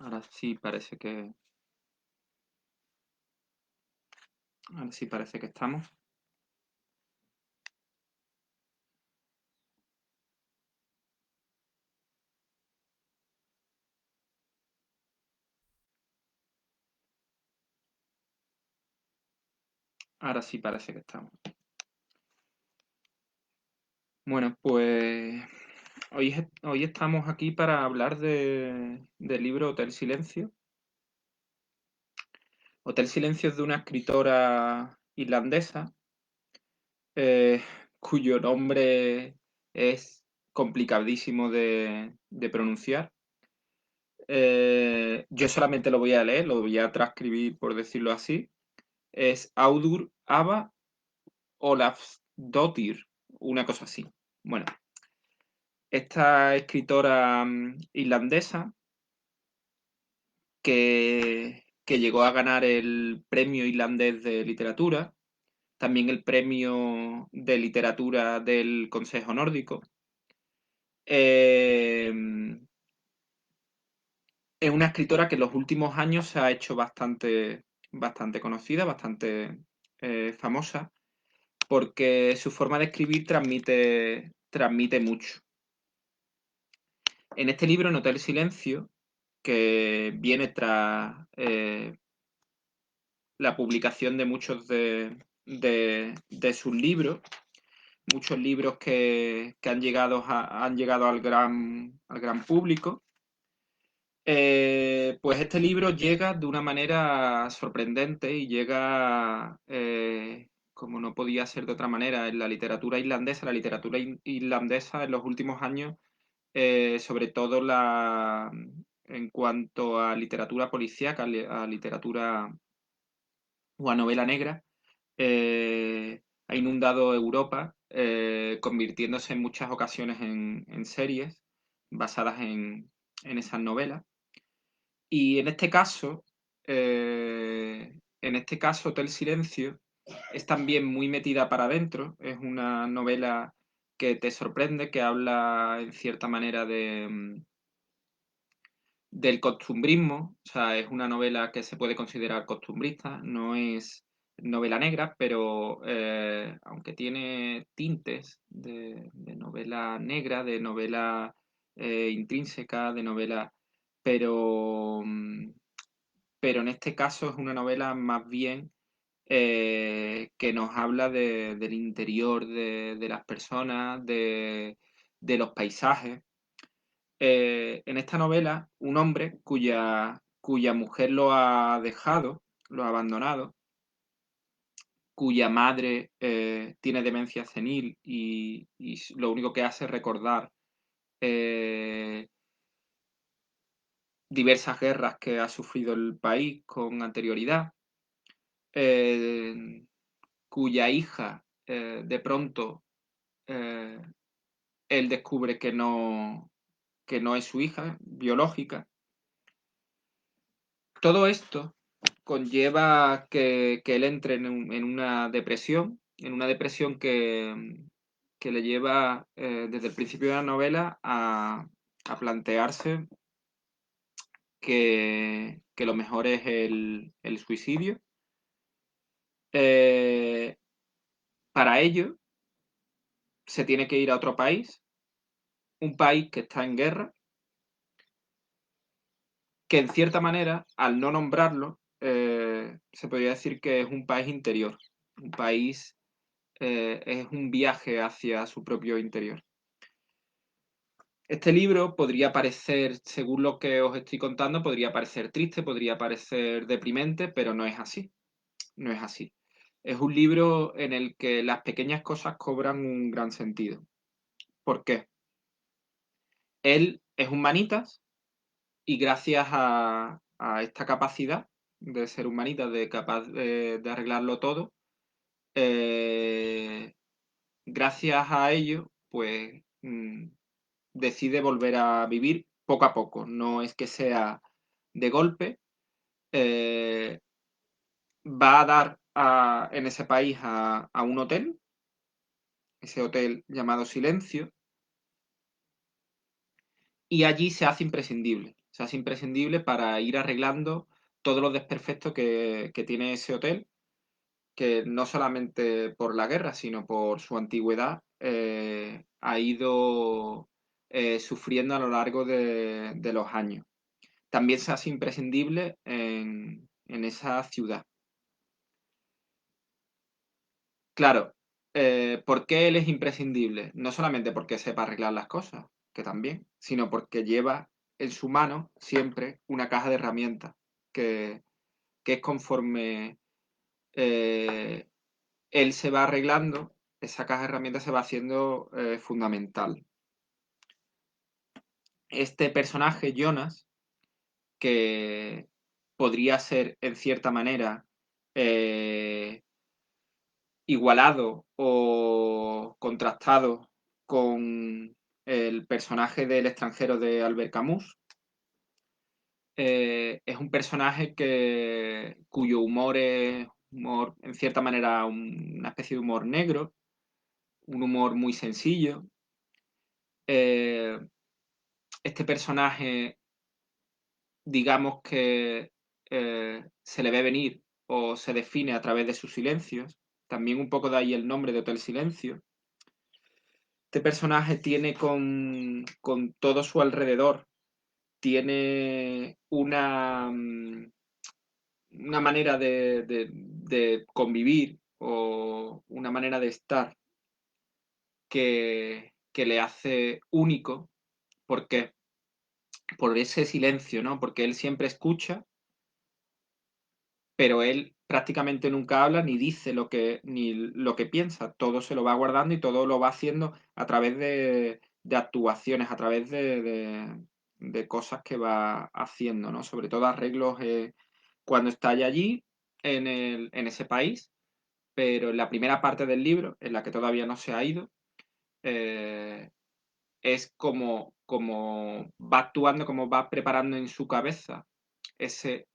Ahora sí parece que. Ahora sí parece que estamos. Ahora sí parece que estamos. Bueno, pues hoy estamos aquí para hablar del libro Hotel Silencio. Hotel Silencio es de una escritora irlandesa eh, cuyo nombre es complicadísimo de pronunciar. Yo solamente lo voy a leer, lo voy a transcribir por decirlo así. Es Audur Ava Olafsdottir, una cosa así. Bueno, esta escritora irlandesa que llegó a ganar el Premio Irlandés de Literatura, también el Premio de Literatura del Consejo Nórdico. Eh, es una escritora que en los últimos años se ha hecho bastante conocida, bastante famosa, porque su forma de escribir transmite mucho. En este libro, en Hotel Silencio, que viene tras la publicación de muchos de sus libros, muchos libros que han llegado al gran público. Pues este libro llega de una manera sorprendente y llega, como no podía ser de otra manera, en la literatura irlandesa. La literatura irlandesa en los últimos años, sobre todo en cuanto a literatura policíaca, a literatura o a novela negra, ha inundado Europa, convirtiéndose en muchas ocasiones en series basadas en esas novelas. Y en este caso, Hotel Silencio es también muy metida para adentro. Es una novela que te sorprende, que habla en cierta manera del costumbrismo. O sea, es una novela que se puede considerar costumbrista, no es novela negra, pero aunque tiene tintes de novela negra, de novela intrínseca, de novela, pero, pero en este caso es una novela más bien que nos habla del interior de las personas, de los paisajes. En esta novela, un hombre cuya mujer lo ha dejado, lo ha abandonado, cuya madre tiene demencia senil y lo único que hace es recordar eh, diversas guerras que ha sufrido el país con anterioridad, eh, cuya hija de pronto eh, él descubre que no es su hija biológica. Todo esto conlleva que él entre en una depresión que le lleva desde el principio de la novela a plantearse que lo mejor es el suicidio. Eh, para ello, se tiene que ir a otro país, un país que está en guerra, que en cierta manera, al no nombrarlo, se podría decir que es un país interior, un país es un viaje hacia su propio interior. Este libro podría parecer, según lo que os estoy contando, podría parecer triste, podría parecer deprimente, pero no es así. No es así. Es un libro en el que las pequeñas cosas cobran un gran sentido. ¿Por qué? Él es un manitas y gracias a esta capacidad de ser un manitas, de capaz de arreglarlo todo, eh, gracias a ello, pues decide volver a vivir poco a poco. No es que sea de golpe. eh, Va a dar en ese país a un hotel, ese hotel llamado Silencio, y allí se hace imprescindible. se hace imprescindible para ir arreglando todos los desperfectos que tiene ese hotel, que no solamente por la guerra, sino por su antigüedad, ha ido sufriendo a lo largo de los años. También se hace imprescindible en esa ciudad. Claro, ¿por qué él es imprescindible? No solamente porque sepa arreglar las cosas, que también, sino porque lleva en su mano siempre una caja de herramientas, que, que es conforme eh, él se va arreglando, esa caja de herramientas se va haciendo fundamental. Este personaje, Jonas, que podría ser en cierta manera igualado o contrastado con el personaje del extranjero de Albert Camus. Es un personaje cuyo humor es humor, en cierta manera, una especie de humor negro, un humor muy sencillo. Este personaje, digamos que se le ve venir o se define a través de sus silencios. También un poco de ahí el nombre de Hotel Silencio. Este personaje tiene con todo su alrededor, tiene una manera de convivir o una manera de estar que le hace único. ¿Por qué? Por ese silencio, ¿no? Porque él siempre escucha, pero él prácticamente nunca habla ni dice ni lo que piensa. Todo se lo va guardando y todo lo va haciendo a través de actuaciones, a través de cosas que va haciendo, ¿no? Sobre todo arreglos cuando está allí en ese país, pero en la primera parte del libro, en la que todavía no se ha ido, eh, es como va actuando, como va preparando en su cabeza ese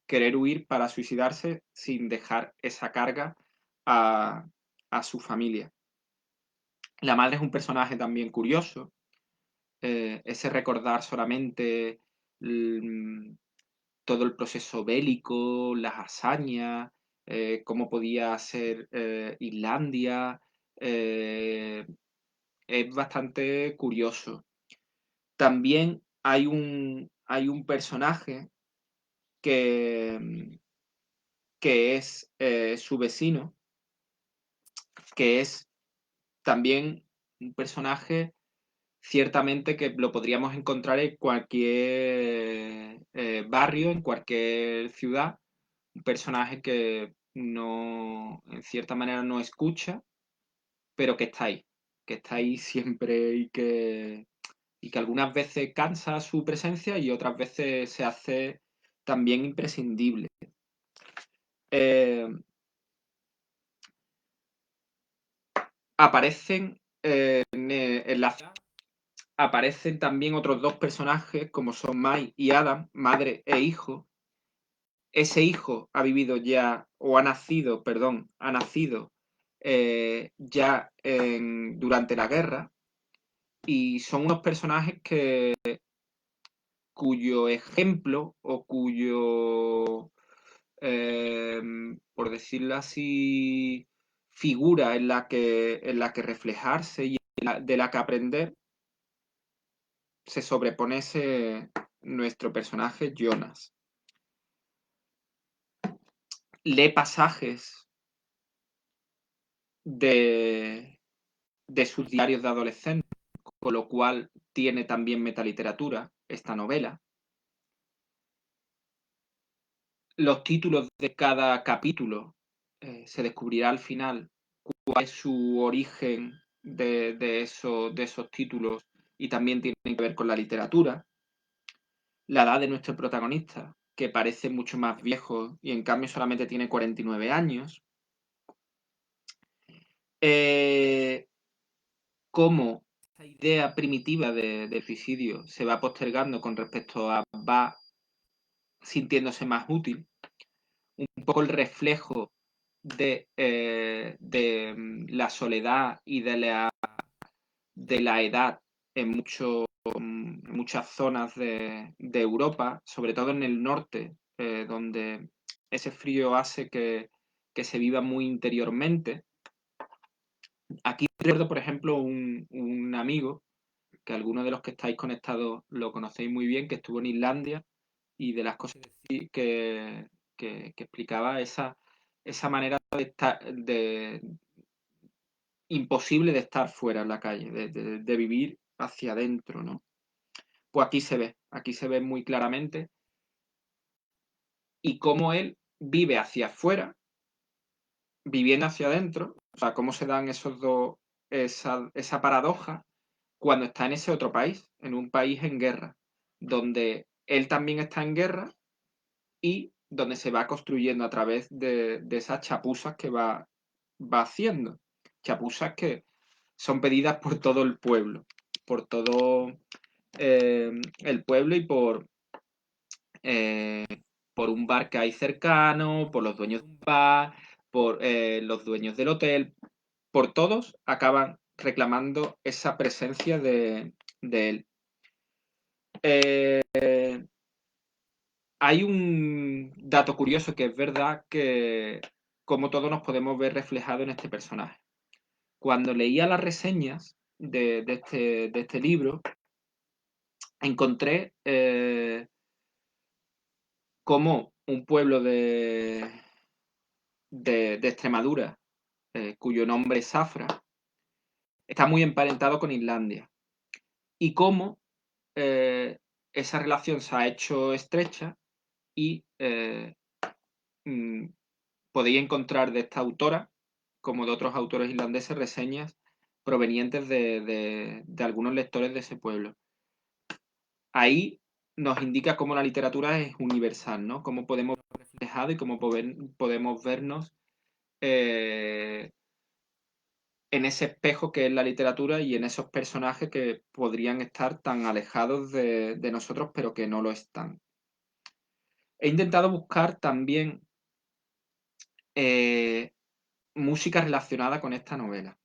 querer huir para suicidarse sin dejar esa carga a, a su familia. La madre es un personaje también curioso, ese recordar solamente mm, todo el proceso bélico, las hazañas, cómo podía ser Islandia, es bastante curioso. También hay un personaje que, que es su vecino, que es también un personaje ciertamente que lo podríamos encontrar en cualquier barrio, en cualquier ciudad, un personaje que no, en cierta manera no escucha, pero que está ahí siempre y que algunas veces cansa su presencia y otras veces se hace también imprescindible. Eh, aparecen en la ciudad, aparecen también otros dos personajes como son Mai y Adam, madre e hijo. Ese hijo ha vivido ya, o ha nacido, perdón, ha nacido ya durante la guerra y son unos personajes cuyo ejemplo o cuyo, por decirlo así, figura en la que reflejarse y de la que aprender, se sobrepone nuestro personaje Jonas. Lee pasajes de sus diarios de adolescente, con lo cual tiene también metaliteratura esta novela. Los títulos de cada capítulo se descubrirá al final cuál es su origen de esos títulos y también tienen que ver con la literatura. La edad de nuestro protagonista, que parece mucho más viejo y en cambio solamente tiene 49 años. Cómo esta idea primitiva del suicidio se va postergando con respecto a va sintiéndose más útil. Un poco el reflejo de la soledad y de la edad en muchos muchas zonas de Europa, sobre todo en el norte, donde ese frío hace que se viva muy interiormente. Aquí recuerdo, por ejemplo, un amigo, que algunos de los que estáis conectados lo conocéis muy bien, que estuvo en Islandia, y de las cosas que explicaba esa manera de estar, imposible de estar fuera en la calle, de vivir hacia adentro, ¿no? Pues aquí se ve muy claramente y cómo él vive hacia afuera, viviendo hacia adentro, o sea, cómo se dan esos dos, esa paradoja cuando está en ese otro país, en un país en guerra, donde él también está en guerra y donde se va construyendo a través de esas chapuzas que va haciendo. Chapuzas que son pedidas por todo el pueblo, por todo el pueblo y por un bar que hay cercano, por los dueños de un bar, por los dueños del hotel, por todos acaban reclamando esa presencia de él. Hay un dato curioso que es verdad que como todos nos podemos ver reflejado en este personaje. Cuando leía las reseñas de este libro, encontré cómo un pueblo de Extremadura, cuyo nombre es Zafra, está muy emparentado con Islandia. Y cómo esa relación se ha hecho estrecha y podéis encontrar de esta autora, como de otros autores irlandeses, reseñas provenientes de algunos lectores de ese pueblo. Ahí nos indica cómo la literatura es universal, ¿no? Cómo podemos ver reflejado y cómo podemos vernos en ese espejo que es la literatura y en esos personajes que podrían estar tan alejados de nosotros, pero que no lo están. He intentado buscar también música relacionada con esta novela.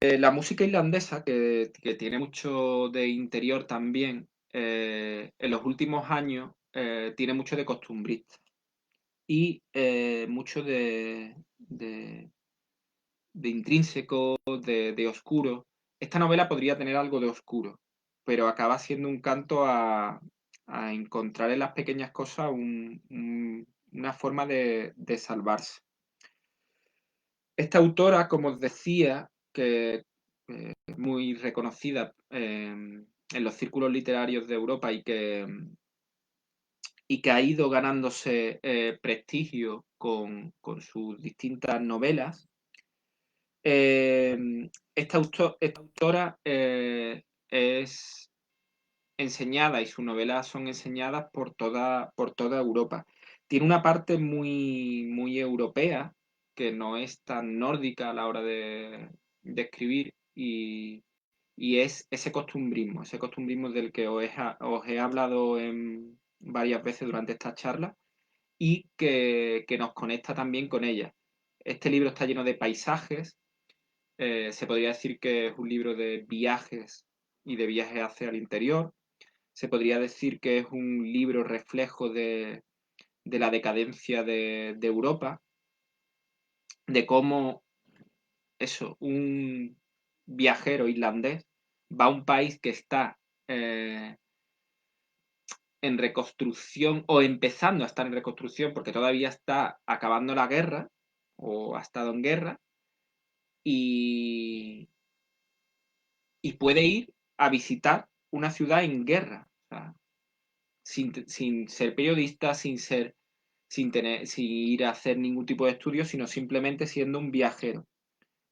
La música irlandesa, que tiene mucho de interior también, en los últimos años tiene mucho de costumbrista y mucho de intrínseco, de oscuro. Esta novela podría tener algo de oscuro, pero acaba siendo un canto a encontrar en las pequeñas cosas una forma de salvarse. Esta autora, como os decía, que es muy reconocida en los círculos literarios de Europa y que ha ido ganándose prestigio con sus distintas novelas, esta autora es enseñada y sus novelas son enseñadas por toda Europa. Tiene una parte muy europea, que no es tan nórdica a la hora de escribir, y es ese costumbrismo del que os he hablado varias veces durante esta charla y que nos conecta también con ella. Este libro está lleno de paisajes, se podría decir que es un libro de viajes y de viajes hacia el interior. Se podría decir que es un libro reflejo de la decadencia de Europa, de cómo un viajero irlandés va a un país que está en reconstrucción o empezando a estar en reconstrucción porque todavía está acabando la guerra o ha estado en guerra y, puede ir a visitar una ciudad en guerra, o sea, sin ser periodista, sin ir a hacer ningún tipo de estudio, sino simplemente siendo un viajero.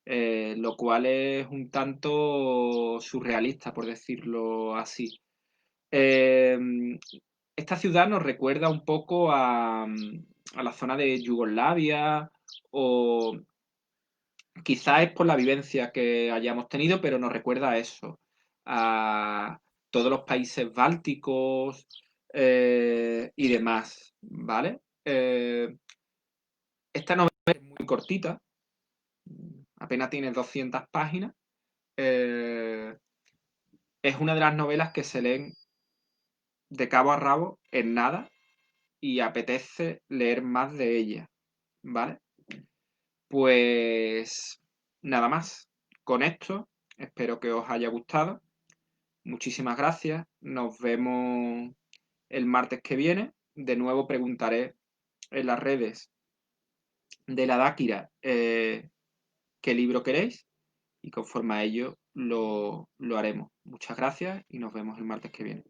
Lo cual es un tanto surrealista, por decirlo así. Eh, Esta ciudad nos recuerda un poco a la zona de Yugoslavia, o quizás es por la vivencia que hayamos tenido, pero nos recuerda a eso, a todos los países bálticos y demás, ¿vale? Esta novela es muy cortita, apenas tiene 200 páginas. Eh, es una de las novelas que se leen de cabo a rabo en nada y apetece leer más de ella, ¿vale? Pues nada más. Con esto, espero que os haya gustado. Muchísimas gracias. Nos vemos el martes que viene. De nuevo preguntaré en las redes de la Dáquira qué libro queréis y conforme a ello lo haremos. Muchas gracias y nos vemos el martes que viene.